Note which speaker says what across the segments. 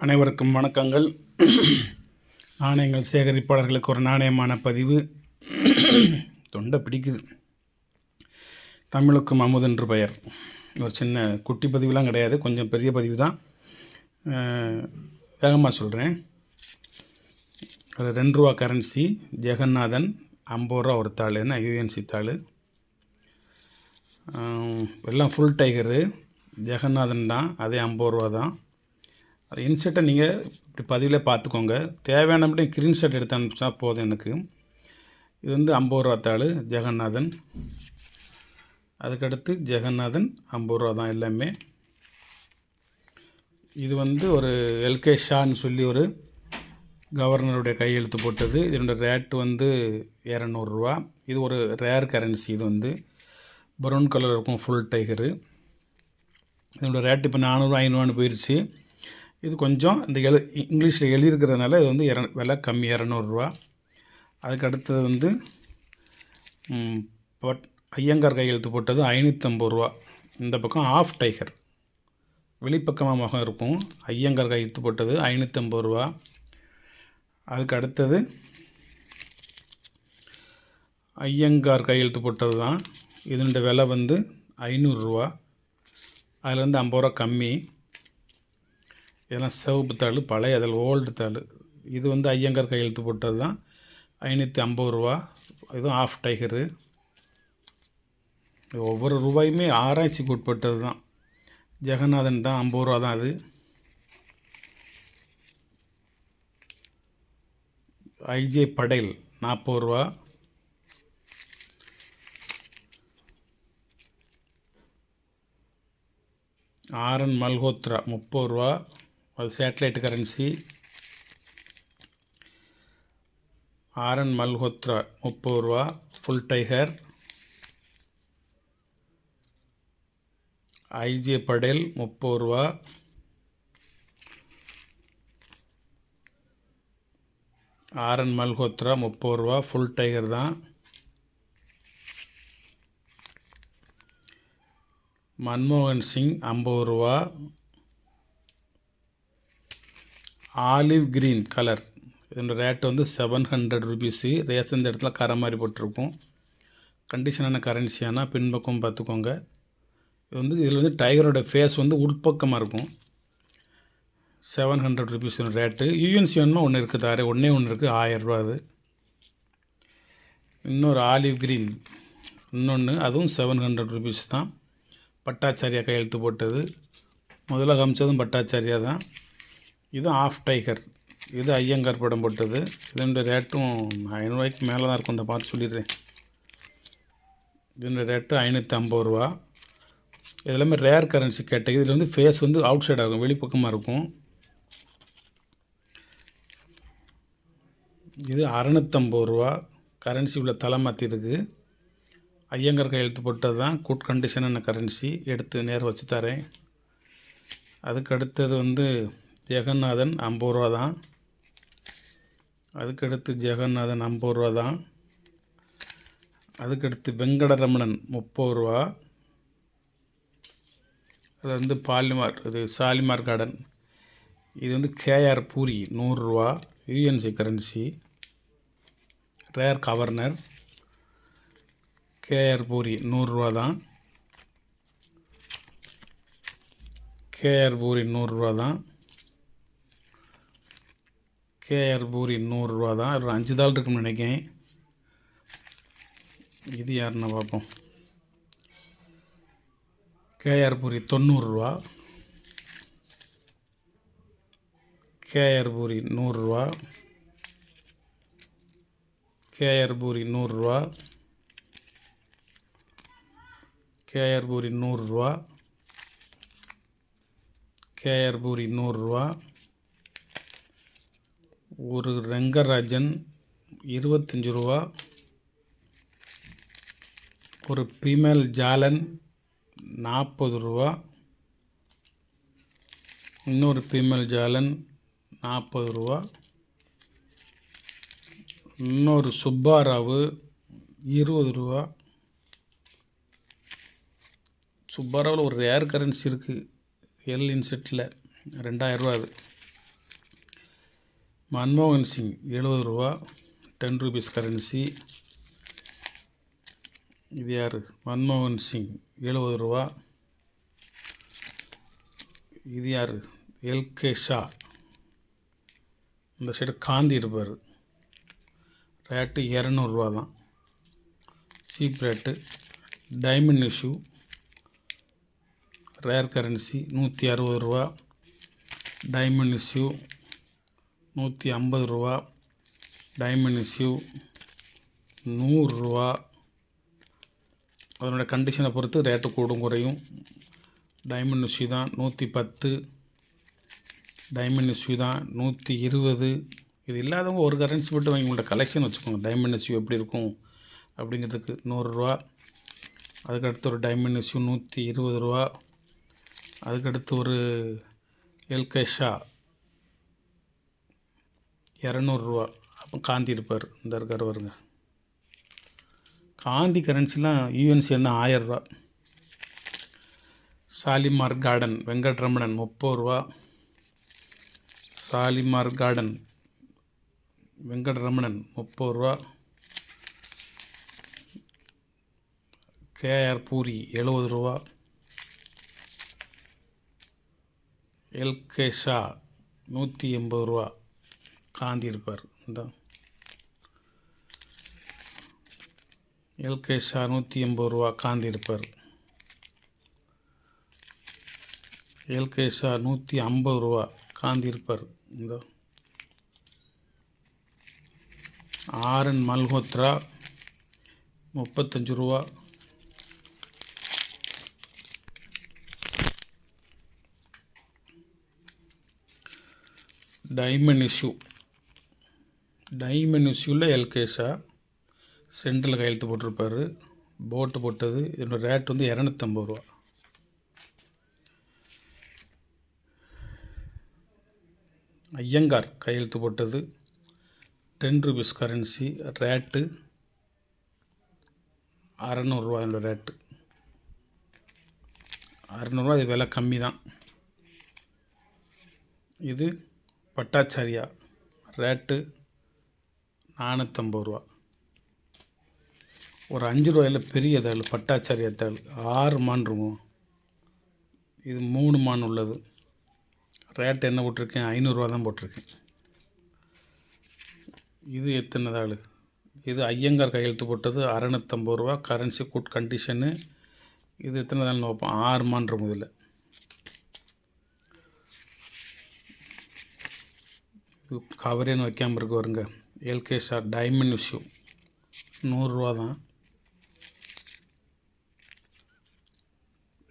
Speaker 1: அனைவருக்கும் வணக்கங்கள். நாணயங்கள் சேகரிப்பாளர்களுக்கு ஒரு நாணயமான பதிவு. தொண்டை பிடிக்குது. தமிழுக்கும் அமுதென்று பெயர். ஒரு சின்ன குட்டி பதிவுலாம் கிடையாது, கொஞ்சம் பெரிய பதிவு தான். வேகமாக சொல்கிறேன். அது 2 ரூபா கரன்சி, ஜெகநாதன், 50 ரூபா ஒரு தாள், என்ன யூஎன்சி தாள். எல்லாம் ஃபுல் டைகரு, ஜெகநாதன் தான், அதே 50 ரூபா தான். அது இன்செர்ட்டை நீங்கள் இப்படி பதிவில் பார்த்துக்கோங்க. தேவையான மட்டும் ஸ்க்ரீன்ஷாட் எடுத்து அனுப்பிச்சா போதும் எனக்கு. இது வந்து 50 ரூபா தாள், ஜெகநாதன். அதுக்கடுத்து ஜெகநாதன் 50 ரூபா தான் எல்லாமே. இது வந்து ஒரு எல்கே ஷான்னு சொல்லி ஒரு கவர்னருடைய கையெழுத்து போட்டது. இதனுடைய ரேட்டு வந்து 200 ரூபா. இது ஒரு ரேர் கரன்சி. இது வந்து ப்ரௌன் கலர் இருக்கும், ஃபுல் டைகரு. இதோட ரேட்டு இப்போ 400 500 போயிடுச்சு. இது கொஞ்சம் இந்த இங்கிலீஷில் எழுதியிருக்கிறதுனால இது வந்து விலை கம்மி, 200 ரூபா. அதுக்கு அடுத்தது வந்து ஐயங்கார் கையெழுத்து போட்டது 550 ரூபா. இந்த பக்கம் ஆஃப் டைகர், வெளிப்பக்கமாக முகம் இருக்கும். ஐயங்கார் கையெழுத்து போட்டது 550 ரூபா. அதுக்கு அடுத்தது ஐயங்கார் கையெழுத்து போட்டது தான். இதனுடைய விலை வந்து 500 ரூபா. அதில் வந்து 50 ரூபா கம்மி. இதெல்லாம் சிவப்பு தாள், பழைய அதில் ஓல்டு தாள். இது வந்து ஐயங்கார் கையெழுத்து போட்டது தான், 550 ரூபா. இதுவும் ஆஃப் டைகரு. ஒவ்வொரு ரூபாயுமே ஆராய்ச்சிக்கு உட்பட்டது தான். ஜெகநாதன் தான் 50 ரூபா தான். அது ஐஜே படேல் 40 ரூபா. ஆர்என் மல்ஹோத்ரா 30 ரூபா. அது சேட்டலைட் கரன்சி. ஆர்என் மல்ஹோத்ரா 30 ரூபா, ஃபுல் டைகர். ஐஜே படேல் 30 ரூபா. ஆர்என் மல்ஹோத்ரா 30 ரூபா, ஃபுல் டைகர் தான். மன்மோகன் சிங் 50 ரூபா. ஆலிவ் கிரீன் கலர், இதோட ரேட்டு வந்து 700 ருபீஸு. ரேஷன் இந்த இடத்துல கரை மாதிரி போட்டிருக்கும். கண்டிஷனான கரன்சியானா பின்பக்கம் பார்த்துக்கோங்க. இது வந்து இதில் வந்து டைகரோட ஃபேஸ் வந்து உட்பக்கமாக இருக்கும். 700 ருபீஸ் ரேட்டு. யூஎன்சி வேணுமா ஒன்று இருக்குது, தாரே ஒன்றே ஒன்று இருக்குது, 1000 ரூபா. அது இன்னொரு ஆலிவ் கிரீன் இன்னொன்று, அதுவும் 700 ருபீஸ் தான். பட்டாச்சாரியா கையெழுத்து போட்டது. முதல்ல காமிச்சதும் பட்டாச்சாரியா தான். இது ஆஃப் டைகர். இது ஐயங்கார் படம் போட்டது. இதனுடைய ரேட்டும் 500 ரூபாய்க்கு மேலே தான் இருக்கும். இந்த பார்த்து சொல்லிடுறேன். இதனுடைய ரேட்டு 550 ரூபா. இதெல்லாமே ரேர் கரன்சி கேட்டகரி. இதில் வந்து ஃபேஸ் வந்து அவுட் சைடாக இருக்கும், வெளிப்பக்கமாக இருக்கும். இது 650 ரூபா. கரன்சி உள்ள தலை மாற்றிருக்கு. ஐயங்கார் கையெழுத்து போட்டது தான், குட் கண்டிஷனான கரன்சி. எடுத்து நேரம் வச்சு தரேன். அதுக்கு அடுத்தது வந்து ஜெகநாதன் 50 ரூபா தான். அதுக்கடுத்து ஜெகநாதன் 50 ரூபா தான். அதுக்கடுத்து வெங்கடரமணன் 30 ரூபா. அது வந்து பாலிமார், இது ஷாலிமார் கார்டன். இது வந்து கேஆர் பூரி 100 ரூபா, UNC currency, rare governor. KR Puri 100 ரூபா தான். கேஆர் பூரி 100 ரூபா தான். கேஆர் பூரி 100 ரூபா தான். ஒரு 5 தாள் இருக்குன்னு நினைக்கிறேன். இது யாருன்னு பார்ப்போம். கேஆர் பூரி 90 ரூபா. கேஆர் பூரி 100 ரூபா. கேஆர் பூரி 100 ரூபா. கேஆர் பூரி 100 ரூபா. கேஆர் பூரி 100 ரூபா. ஒரு ரெங்கராஜன் 25 ரூபா. ஒரு பீமேல் ஜாலன் 40 ரூபா. இன்னொரு பீமேல் ஜாலன் 40 ரூபா. இன்னொரு சுப்பாராவு 20 ரூபா. சுப்பாராவில் ஒரு ரேர் கரன்சி இருக்குது, எல் இன்செட்டில் 2000 ரூபா. அது மன்மோகன் சிங் 70 ரூபா, 10 rupees கரன்சி. இது யார்? மன்மோகன் சிங் 70 ரூபா. இது யார்? எல்கே ஷா. இந்த சைடு காந்தி இருப்பார். ரேட்டு 200 ரூபா தான், cheap rate. Diamond issue rare currency 160 ரூபா. டைமண்ட் இஷ்யூ 150 ரூபா. டைமண்ட் இஷ்யூ 100 ரூபா. அதனுடைய கண்டிஷனை பொறுத்து ரேட்டு கூடும் குறையும். டைமண்ட் இஷ்யூ தான் 110. டைமண்ட் இஷ்யூ தான் 120. இது இல்லாதவங்க ஒரு கரன்சி மட்டும் வாங்கி உங்கள்கிட்ட கலெக்ஷன் வச்சுக்கோங்க. டைமண்ட் இஷ்யூ எப்படி இருக்கும் அப்படிங்கிறதுக்கு 100 ரூபா. அதுக்கடுத்து ஒரு டைமண்ட் இஷ்யூ 120 ரூபா. அதுக்கடுத்து ஒரு எல்கே ஷா 200 ரூபா. அப்போ காந்தி இருப்பார், இந்த இருக்கார் வருங்க. காந்தி கரன்சிலாம் யூஎன்சி என்ன 1000 ரூபா. ஷாலிமார் கார்டன் வெங்கட்ரமணன் 30 ரூபா. ஷாலிமார் கார்டன் வெங்கட்ரமணன் 30 ரூபா. கேஆர் பூரி 70 ரூபா. எல்கே ஷா 180 ரூபா. காந்தி இருப்பார். இந்த எல்கே ஷா 180 ரூபா. காந்தி இருப்பார். எல்கே ஷா 150 ரூபா. காந்தி இருப்பார். இந்த ஆர்என் மல்ஹோத்ரா 35 ரூபா. Diamond issue diamond LK Jha central கையெழுத்து போட்டிருப்பார். போட்டு போட்டது. இதோட ரேட் வந்து 250 ரூபா. ஐயங்கார் கையெழுத்து போட்டது 10 rupees கரன்சி. ரேட்டு 600 ரூபா. அதோட ரேட்டு 600 ரூபா. இது விலை கம்மி தான். இது பட்டாச்சாரியா ரேட்டு 450 ரூபா. ஒரு 5 ரூபாயில் பெரிய தாள் பட்டாச்சாரியா தாள் 6 மான் இருக்கும். இது 3 மான் உள்ளது. ரேட்டு என்ன போட்டிருக்கேன்? 500 ரூபா தான் போட்டிருக்கேன். இது எத்தனை தாள்? இது ஐயங்கார் கையெழுத்து போட்டது 650 ரூபா. Currency good condition. இது எத்தனை தாள் வைப்போம்? 6 மான் இருக்கும். இதில் இது கவரேன்னு வைக்காமல் இருக்கு வருங்க. எல்கே ஷா டைமண்ட் இஷ்யூ 100 ரூபா தான்.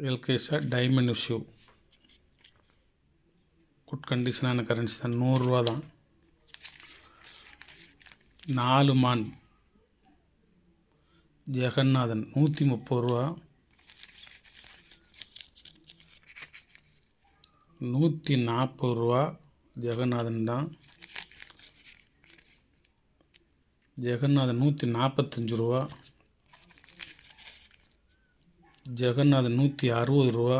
Speaker 1: L K Shah diamond issue good கண்டிஷனான கரன்சி தான். 100 ரூபா தான். 4 மான் ஜெகநாதன் 130 ரூபா. 140 ரூபா. ஜெகநாதன் தான். ஜெகநாதன் 145 ரூபா. ஜெகநாதன் 160 ரூபா.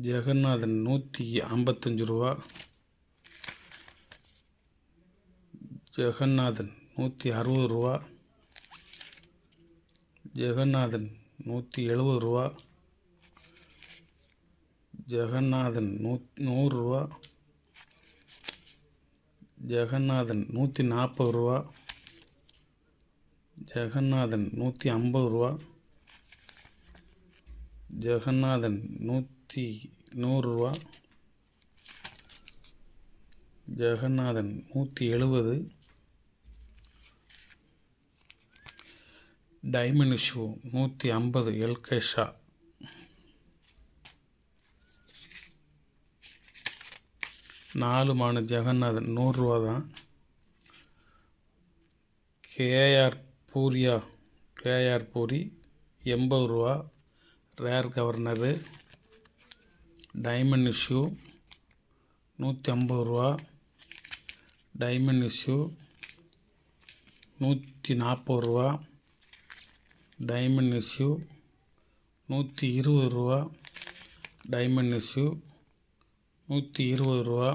Speaker 1: ஜெகநாதன் 155 ரூபா. ஜெகநாதன் 160 ரூபா. ஜெகநாதன் 170 ரூபா. ஜெகநாதன் 100 ரூபா. ஜெகநாதன் 140 ரூபா. ஜெகநாதன் 150 ரூபா. ஜெகநாதன் 100 ரூபா. Jagannathan 170. Diamond issue 150 LK Jha. நாலு மானு ஜெகநாதன் 100 ரூபா தான். கேஆர் பூரி 80 ரூபா. Rare governor. டைமண்ட் இஷ்யூ 150 ரூபா. டைமண்ட் இஷ்யூ 140 ரூபா. டைமண்ட் இஷ்யூ 120 ரூபா. டைமண்ட் இஷ்யூ 120 ரூபா.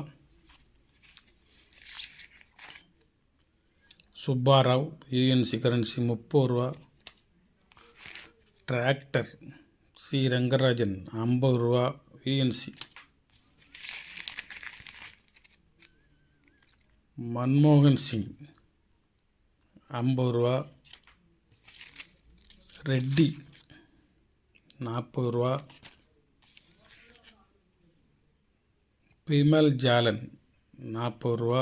Speaker 1: சுப்பாராவ் யூஎன்சி கரன்சி 30 ரூபா. டிராக்டர் சி ரங்கராஜன் 50 ரூபா யூஎன்சி. மன்மோகன் சிங் 50 ரூபா. ரெட்டி 40 ரூபா. பிமல் ஜாலன் 40 ரூபா.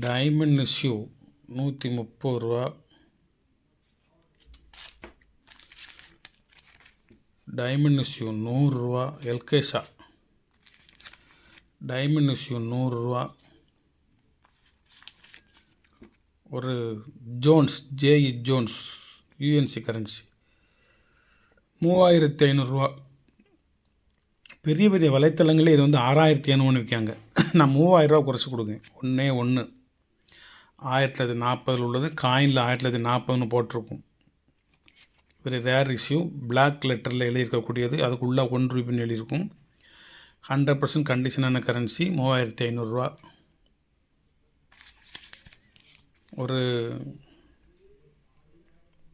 Speaker 1: டைமண்ட் இஷ்யூ 130 ரூபா. டைமண்ட் இஷ்யூ 100 ரூபா. எல்கேஷா டைமண்ட் இஷ்யூ 100 ரூபா. ஒரு Jones JE Jones UNC currency 3500 ரூபா. பெரிய பெரிய வலைத்தளங்களே இது வந்து 6500 விற்காங்க. நான் 3000 ரூபா குறைச்சி கொடுங்க. 1 1940 உள்ளது. காயினில் 1940 போட்டிருக்கும். ஒரு ரேர் இஷ்யூ பிளாக் லெட்டரில் எழுதியிருக்கக்கூடியது. அதுக்குள்ளே 1 ரூபாய்னு எழுதியிருக்கும். 100% கண்டிஷனான கரன்சி 3500 ரூபா. ஒரு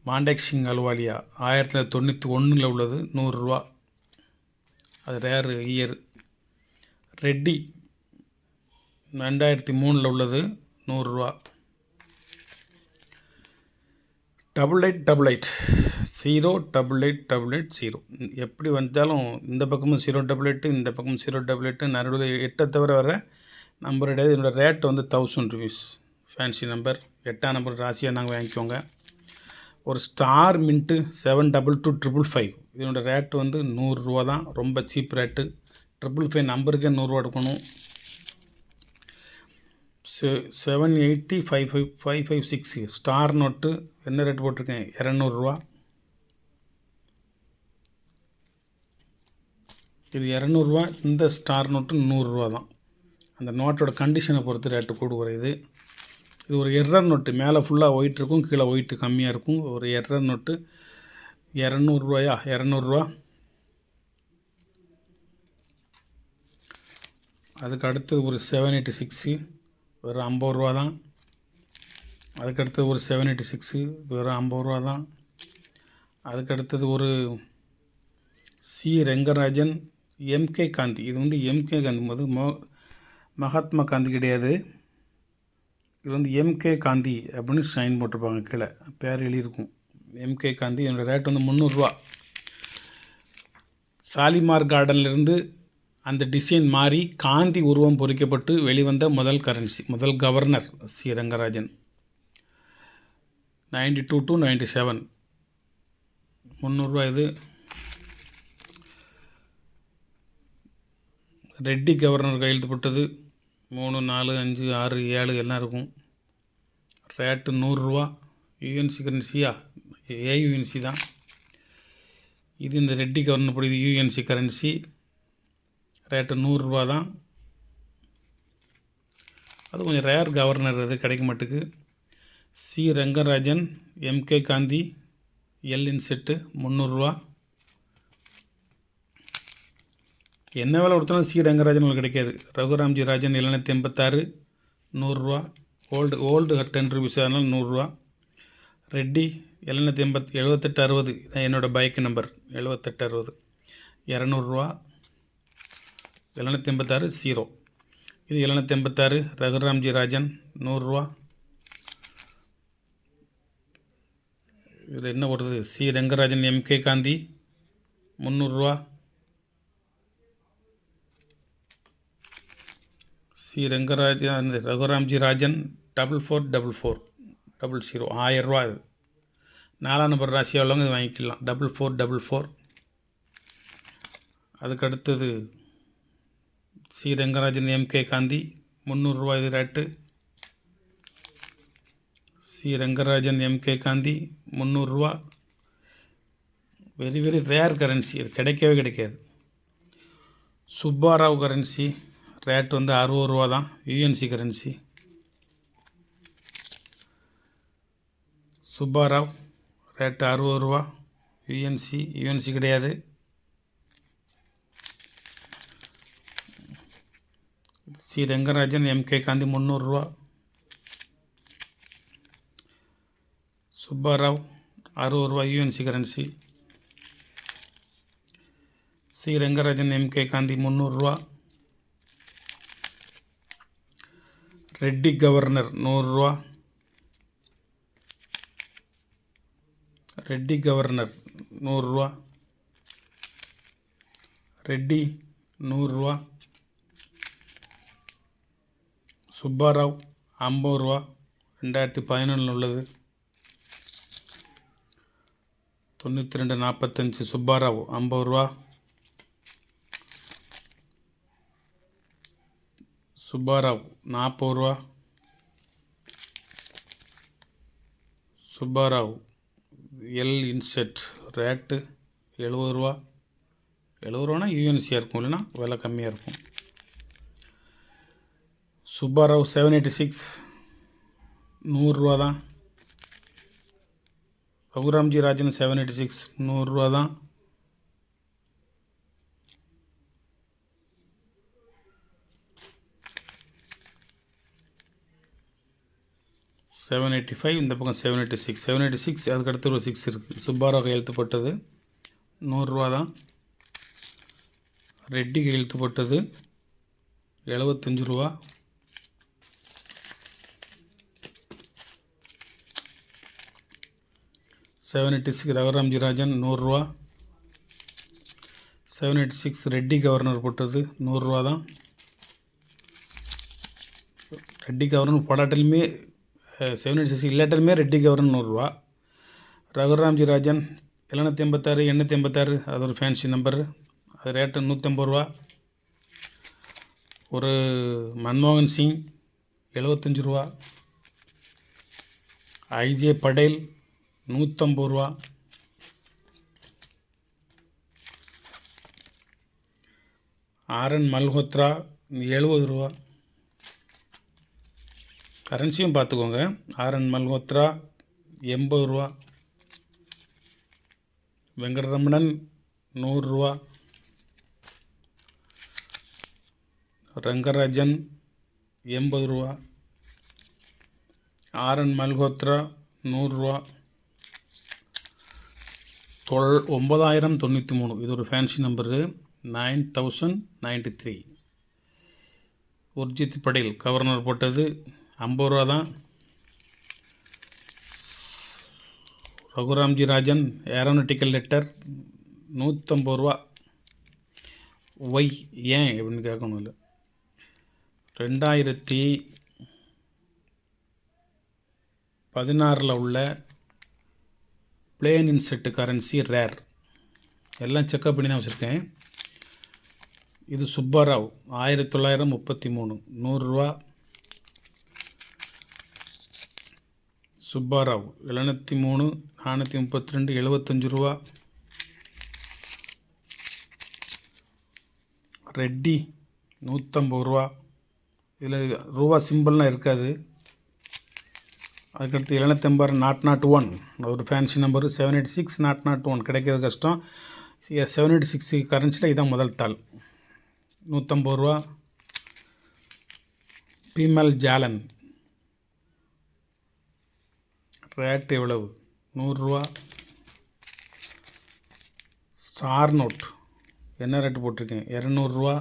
Speaker 1: மாண்டேக் சிங் அலுவாலியா 1991 உள்ளது 100 ரூபா. அது ரேர் இயர். ரெட்டி 2003 உள்ளது 100 ரூபா. 8888 08888 எப்படி வந்தாலும் இந்த பக்கமும் 088 இந்த பக்கமும் 088 நடுவில் 8 தவிர வர நம்பர் கிடையாது. இதோட ரேட் வந்து 1000 ருபீஸ். ஃபேன்சி நம்பர் 8ஆம் நம்பர் ராசியாக நாங்கள் வாங்கிக்கோங்க. ஒரு ஸ்டார் மின்ட்டு 722555 இதனோட ரேட்டு வந்து 100 ரூபா தான். ரொம்ப சீப் ரேட்டு. 555 நம்பருக்கே 100 ரூபா எடுக்கணும். 780556 ஸ்டார் நோட்டு என்ன ரேட் போட்டிருக்கேன்? 200 ரூபா. இது 200 ரூபா. இந்த ஸ்டார் நோட்டு 100 ரூபா தான். அந்த நோட்டோட கண்டிஷனை பொறுத்து ரேட்டு கூட குறையுது. இது ஒரு எர்ரர் நோட்டு. மேலே ஃபுல்லாக ஒயிட் இருக்கும், கீழே ஒயிட்டு கம்மியாக இருக்கும். ஒரு எர்ரர் நோட்டு 200 ரூபாயா? 200 ரூபா. அதுக்கு அடுத்தது ஒரு 786 வெறும் 50 ரூபா தான். அதுக்கு அடுத்தது ஒரு 786 வெறும் 50 ரூபா தான். அதுக்கு அடுத்தது ஒரு சி ரெங்கராஜன் எம்கே காந்தி. இது வந்து எம்கே காந்தி போது மகாத்மா காந்தி கிடையாது. இது வந்து எம்கே காந்தி அப்படின்னு சைன் போட்டிருப்பாங்க. கீழே பேர் எழுதியிருக்கும் எம்கே காந்தி. என்னோடய ரேட் வந்து 300 ரூபா. ஷாலிமார் கார்டன்லேருந்து அந்த டிசைன் மாறி காந்தி உருவம் பொறிக்கப்பட்டு வெளிவந்த முதல் கரன்சி, முதல் கவர்னர் சி ரங்கராஜன். 92 to 97 300 ரூபா. இது ரெட்டி கவர்னர் கையெழுத்து போட்டது. 3 4 5 6 7 எல்லாம் இருக்கும். ரேட்டு 100 ரூபா. யூஎன்சி கரன்சியா? ஏயுஎன்சி தான் இது. இந்த ரெட்டி கவர்னர் படி இது யூஎன்சி கரன்சி. ரேட்டு 100 ரூபா தான். அது கொஞ்சம் ரேர் கவர்னர். அது கிடைக்க மாட்டுக்கு. சி ரங்கராஜன் எம்கே காந்தி எல்இன் செட்டு 300 ரூபா. என்ன வேலை கொடுத்தாலும் சி ரங்கராஜன் உங்களுக்கு கிடைக்காது. ரகுராம்ஜி ராஜன் 786 100 ரூபா. ஓல்டு 10 ருபீஸ், அதனால் 100 ரூபா. ரெட்டி 7860 இதான் என்னோடய பைக் நம்பர். 7860 200 ரூபா. 786 0. இது 786 ரகுராம்ஜி ராஜன் 100 ரூபா. இதில் என்ன போடுறது? சி ரங்கராஜன் எம்கே காந்தி 300 ரூபா. சி ரங்கராஜன் ரகுராம்ஜி ராஜன் 4444 00 1000 ரூபா. இது 4ஆம் நம்பர் ராசியாக உள்ளவங்க இது வாங்கிக்கலாம். 4444. அதுக்கு அடுத்தது சி ரங்கராஜன் எம்கே காந்தி 300 ரூபா. இது rate. C Rangarajan M K Gandhi 300 ரூபா. Very very rare currency. இது கிடைக்கவே கிடைக்காது. சுப்பாராவ் கரன்சி ரேட் வந்து 60 ரூபா தான். UNC currency. சுப்பாராவ் ரேட்டு 60 ரூபா. யூஎன்சி கிடையாது. சி ரெங்கராஜன் எம்கே காந்தி 300 ரூபா. சுப்பாராவ் 60 ரூபா UNC currency. C Rangarajan MK Gandhi 300 ரூபா. ரெட்டி கவர்னர் 100 ரூபா. ரெட்டி கவர்னர் 100 ரூபா. ரெட்டி 100 ரூபா. சுப்பாராவ் 50 ரூபா 2011 உள்ளது. 9245 சுப்பாராவ் 50 ரூபா. சுப்பாராவ் 40 ரூபா. சுப்பாராவ் எல் இன்செட் ரேட்டு 70 ரூபா. 70 ரூபானா யூஎன்சியாக இருக்கும், இல்லைனா விலை கம்மியாக இருக்கும். சுப்பாராவ் 786 100 ரூபா தான். ரகுராம்ஜி ராஜன் 786 100 ரூபா தான். $785 இந்த பக்கம் 786 அதுக்கடுத்து ஒரு 6 இருக்குது. சுப்பாராவ் கையெழுத்து போட்டது 100 ரூபா தான். ரெட்டி கையெழுத்து போட்டது 75 ரூபா. $786 ரகுராம்ஜி ராஜன் 100 ரூபா. 786 ரெட்டி கவர்னர் போட்டது 100 ரூபா தான். ரெட்டி கவர்னர் போடாட்டிலுமே 786 இல்லாட்டிலுமே ரெட்டி கவர்னர் 100 ரூபா. ரகுராம்ஜி ராஜன் 786 886 அது ஒரு ஃபேன்சி நம்பரு, அது ரேட்டு 150 ரூபா. ஒரு மன்மோகன் சிங் 75 ரூபா. ஐஜே படேல் 150 ரூபா. ஆர்என் மல்ஹோத்ரா 70 ரூபா. கரன்சியும் பார்த்துக்கோங்க. ஆர்என் மல்ஹோத்ரா 80 ரூபா. வெங்கடரமணன் 100 ரூபா. ரங்கராஜன் 80 ரூபா. ஆர்என் மல்ஹோத்ரா 100 ரூபா. 9093 இது ஒரு fancy number 9093. Urjit Patel governor போட்டது 50 ரூபா தான். ரகுராம்ஜி ராஜன் ஏரோநாட்டிக்கல் லெட்டர் 150 ரூபா. ஒய் ஏன் அப்படின்னு கேட்கணும். இல்லை 2016 உள்ள பிளேன் இன்செட்டு கரன்சி ரேர் எல்லாம் செக்கப் பண்ணி தான் வச்சுருக்கேன். இது சுப்பாராவ் 1933 100 ரூபா. சுப்பாராவ் 703 432 75 ரூபா. ரெட்டி 150 ரூபா. இதில் ரூபா சிம்பிள்லாம் இருக்காது. அதுக்கடுத்து 750 001 ஒரு ஃபேன்சி நம்பரு 786 001 கிடைக்கிறது கஷ்டம். 786 கரன்சியில் இதான் முதல் தாள் 150 ரூபா. பீமல் ஜாலன் ரேட்டு எவ்வளவு 100 ரூபா. ஸ்டார் நோட் என்ன ரேட்டு போட்டிருக்கேன் 200 ரூபா.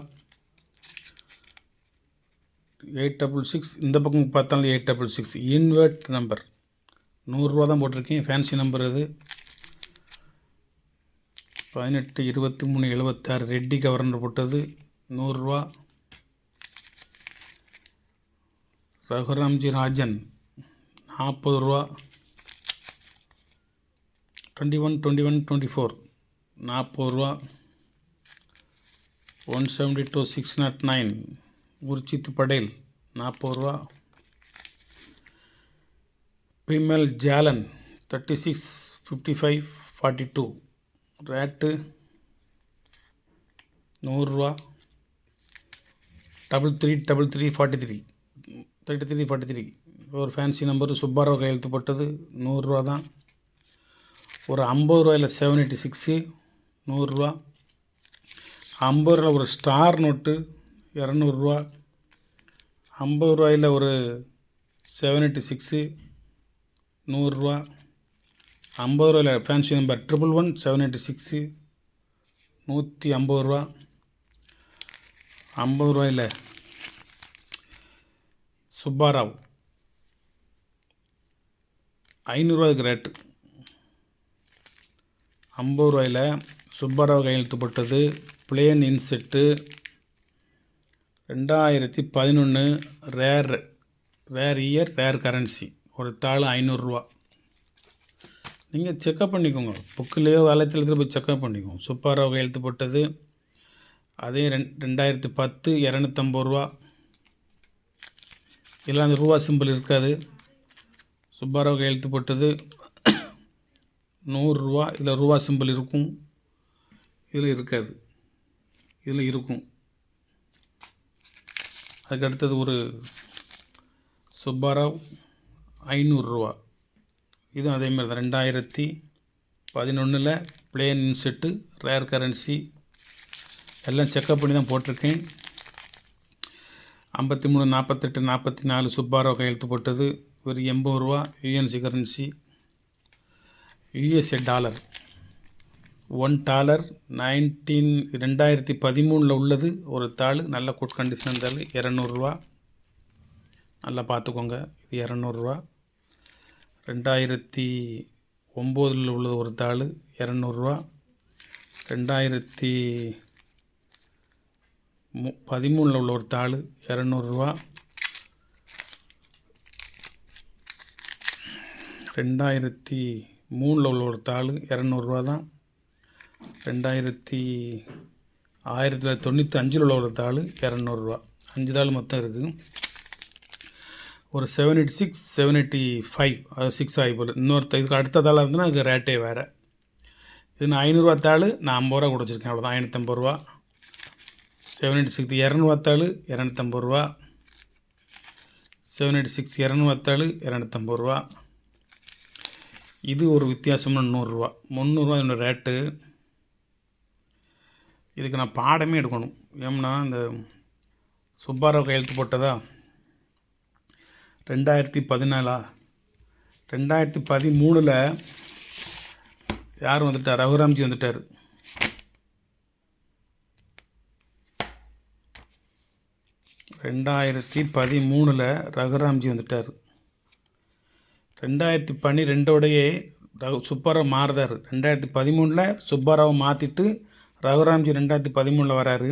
Speaker 1: 866 இந்த பக்கம் பார்த்தாலும் 866 இன்வெர்ட் நம்பர் 100 ரூபா தான் போட்டிருக்கேன். ஃபேன்சி நம்பர் அது. 18 23 76 ரெட்டி கவர்னர் போட்டது 100 ரூபா. ரகுராம்ஜி ராஜன் 40 ரூபா. 21 21 24 40 ரூபா. 172 609 உர்ஜித் படேல் 40 ரூபா. பீமல் ஜாலன் 36 55 42 ரேட்டு 100 ரூபா. 33 43 43 ஒரு ஃபேன்சி நம்பரு சுப்பாராவ் கையெழுத்து போட்டது 100 ரூபா தான். ஒரு 50 ரூபாயில் 786 100 ரூபா. 50 ரூபா ஒரு ஸ்டார் நோட்டு 200 ரூபா. ரூபாயில் ஒரு 786 100 ரூபாயில் ஃபேன்சி நம்பர் 111 786 150 ரூபாயில் சுப்பாராவ் 500 ரேட்டு. 50 ரூபாயில் சுப்பாராவ் கையெழுத்து போட்டது plane இன்செட்டு 2011 rare year rare currency ஒரு தாள் 500 ரூபா. நீங்கள் செக்கப் பண்ணிக்கோங்க, புக்கிலேயோ வலைத்தளத்தில் போய் செக்கப் பண்ணிக்கோங்க. சுப்பாராவ் கையெழுத்து போட்டது அதே 2010 250 ரூபா. இதில் அந்த ரூபா சிம்பிள் இருக்காது. சுப்பாராவ் கையெழுத்து போட்டது 100 ரூபா. இதில் ரூபா சிம்பிள் இருக்கும், இதில் இருக்காது, இதில் இருக்கும். அதுக்கு அடுத்தது ஒரு சுப்பாராவ் 500 ரூபா. இதுவும் அதேமாதிரி தான் 2011 பிளேன் இன்செட்டு ரேர் கரன்சி. எல்லாம் செக்கப் பண்ணி தான் போட்டிருக்கேன். 53 48 44 சுப்பாராவ் கையெழுத்து போட்டது ஒரு 80 ரூபா. யுஎன்சி கரன்சி, யுஎஸ்ஏ டாலர் $1 2013 உள்ளது ஒரு தாள். நல்ல குட் கண்டிஷன் இருந்தாலும் 200 ரூபா. நல்லா பார்த்துக்கோங்க, இது 200 ரூபா. 2009 உள்ளது ஒரு தாள் 200 ரூபா. 2013 உள்ள ஒரு தாள் 200 ரூபா. 2003 உள்ள ஒரு தாள் 200 ரூபா தான். 1995 உள்ள ஒரு தாள் 200 ரூபா. 5 தாள் மொத்தம் இருக்குது. ஒரு 786 785 அது 6 ஆகி போல். இதுக்கு அடுத்த தாளாக இருந்ததுன்னா அதுக்கு ரேட்டே வேறு. இது நான் 500 ரூபா தாள் நான் 50 ரூபா கொடுத்துருக்கேன், அவ்வளோதான். 550 ரூபா. 786 200 ரூபா தாள் 250 ரூபா. 786 200 ரூபா தாள் 250 ரூபா. இது ஒரு வித்தியாசமான 100 ரூபா. 300 ரூபா என்னோடய ரேட்டு. இதுக்கு நான் பாடமே எடுக்கணும். ஏம்னா இந்த சுப்பாராவ் கையெழுத்து போட்டதா 2014 2013 யார் வந்துட்டார்? ரகுராம்ஜி வந்துட்டார். ரகுராம்ஜி வந்துட்டார். 2012 சுப்பாராவ் மாறுதார். 2013 சுப்பாராவ் மாற்றிட்டு ரகுராம்ஜி 2013 வராரு.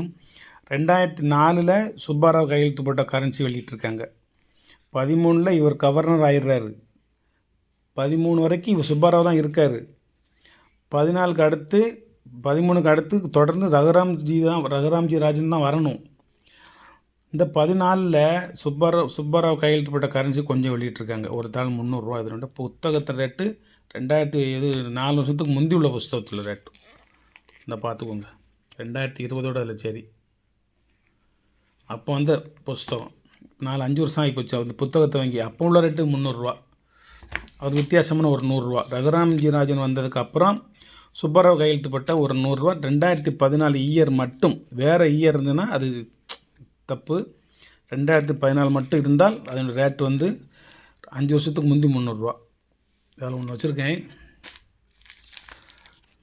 Speaker 1: 2004 சுப்பாராவ் கையெழுத்து போட்ட கரன்சி வெளியிட்டிருக்காங்க. 13 இவர் கவர்னர் ஆயிடுறாரு. 13 வரைக்கும் இவர் சுப்பாராவ் தான் இருக்கார். 14க்கு அடுத்து 13க்கு அடுத்து தொடர்ந்து ரகுராம்ஜி ராஜன் தான் வரணும். இந்த 14 சுப்பாராவ் கையெழுத்து போட்ட கரன்சி கொஞ்சம் வெளியிட்டிருக்காங்க. ஒரு தாள் 300 ரூபா. இது புத்தகத்தின் ரேட்டு 4 வருஷத்துக்கு முந்தி உள்ள புத்தகத்தில் ரேட்டு இந்த பார்த்துக்கோங்க. 2020 அதில் சரி. அப்போ வந்த புஸ்தகம் 4-5 வருஷம் ஆகி போச்சு. அந்த புத்தகத்தை வாங்கி அப்போ உள்ள ரேட்டு 300 ரூபா. அது வித்தியாசமான ஒரு 100 ரூபா. ரகுராம்ஜி ராஜன் வந்ததுக்கப்புறம் சுப்பாராவ் கையெழுத்து போட்ட ஒரு 100 ரூபா. 2014 இயர் மட்டும், வேறு இயர் இருந்ததுன்னா அது தப்பு. 2014 மட்டும் இருந்தால் அதோட ரேட்டு 5 வருஷத்துக்கு முந்தி 300 ரூபா. அதில் ஒன்று வச்சுருக்கேன்.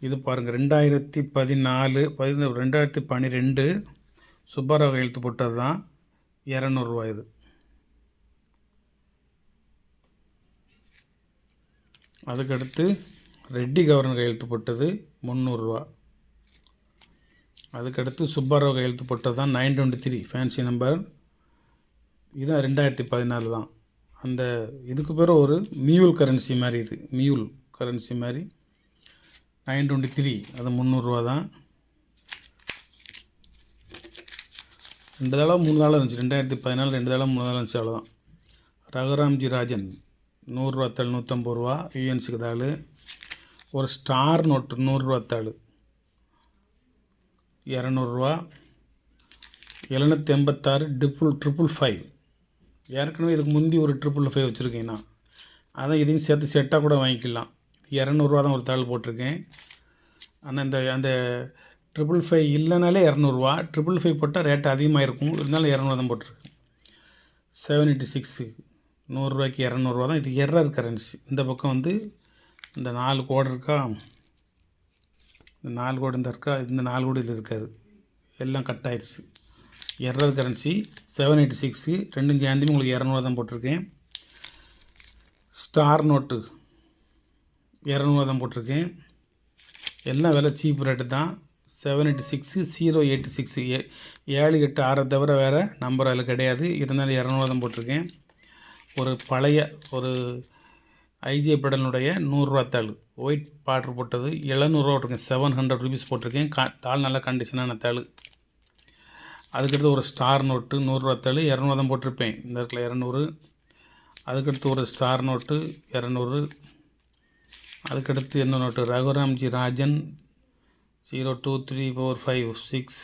Speaker 1: இது பாருங்கள் 2012 சுப்பாராவ் கையெழுத்து போட்டது தான் 200 ரூபா. இது அதுக்கடுத்து ரெட்டி கவர்னர் கையெழுத்து போட்டது 300 ரூபா. அதுக்கடுத்து சுப்பாராவ் கையெழுத்து போட்டது தான் 923 ஃபேன்சி நம்பர். இதுதான் 2014 தான். அந்த இதுக்கு பேர் ஒரு மியூல் கரன்சி மாதிரி, இது மியூல் கரன்சி மாதிரி 923 அது 300 ரூபா தான். 2 தடவை 3 தடவை இருந்துச்சு. 2014 2 தடவை 3 தடவை இருந்துச்சு, அவ்வளோதான். ரகுராம்ஜி ராஜன் 100 ரூபா தாள் 150 ரூபா. யுஎன்சிக்கு தாள். ஒரு ஸ்டார் நோட்டு 100 ரூபா தாள் 200 ரூபா. 786 555. ஏற்கனவே இதுக்கு முந்தி ஒரு 555 வச்சுருக்கேன். அதான் இதையும் சேர்த்து செட்டாக கூட வாங்கிக்கலாம். 200 ரூபா தான் ஒரு தாள் போட்டிருக்கேன். ஆனால் அந்த 555 இல்லைனாலே 200 ரூபா. 555 போட்டால் ரேட்டு அதிகமாக இருக்கும், இருந்தாலும் 200 தான் போட்டிருக்கேன். 786 100 200 தான். இது எரர் கரன்சி. இந்த பக்கம் வந்து இந்த 4 கோடு இருக்கா, இந்த 4 கோடு இந்த இருக்கா, இந்த 4 கோடு இது இருக்காது, எல்லாம் கட் ஆயிடுச்சு. எரர் கரன்சி 786 ரெண்டும் சேர்ந்துமே உங்களுக்கு 200 தான் போட்டிருக்கேன். ஸ்டார் நோட்டு 200 தான் போட்டிருக்கேன். எல்லாம் விலை சீப் ரேட்டு தான். 786 086 7 8 6 தவிர வேறு நம்பர் அதில் கிடையாது. இருந்தாலும் 200 தான் போட்டிருக்கேன். ஒரு பழைய ஒரு ஐஜே பெடலுடைய 100 தாள் ஒயிட் பார்டர் போட்டது 700 போட்டிருக்கேன். 700 ருபீஸ் போட்டிருக்கேன். தாள் நல்ல கண்டிஷனான தாள். அதுக்கடுத்து ஒரு ஸ்டார் நோட்டு 100 தாள் 200 தான் போட்டிருப்பேன். இந்த இடத்துல 200. அதுக்கடுத்து ஒரு ஸ்டார் நோட்டு 200. அதுக்கடுத்து என்ன நோட்டு, ரகுராம்ஜி ராஜன் 02345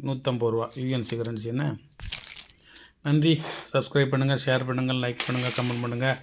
Speaker 1: 150 ரூபா யூஎன்சி கரன்சி. என்ன நன்றி. சப்ஸ்கிரைப் பண்ணுங்கள், ஷேர் பண்ணுங்கள், லைக் பண்ணுங்கள், கமெண்ட் பண்ணுங்கள்.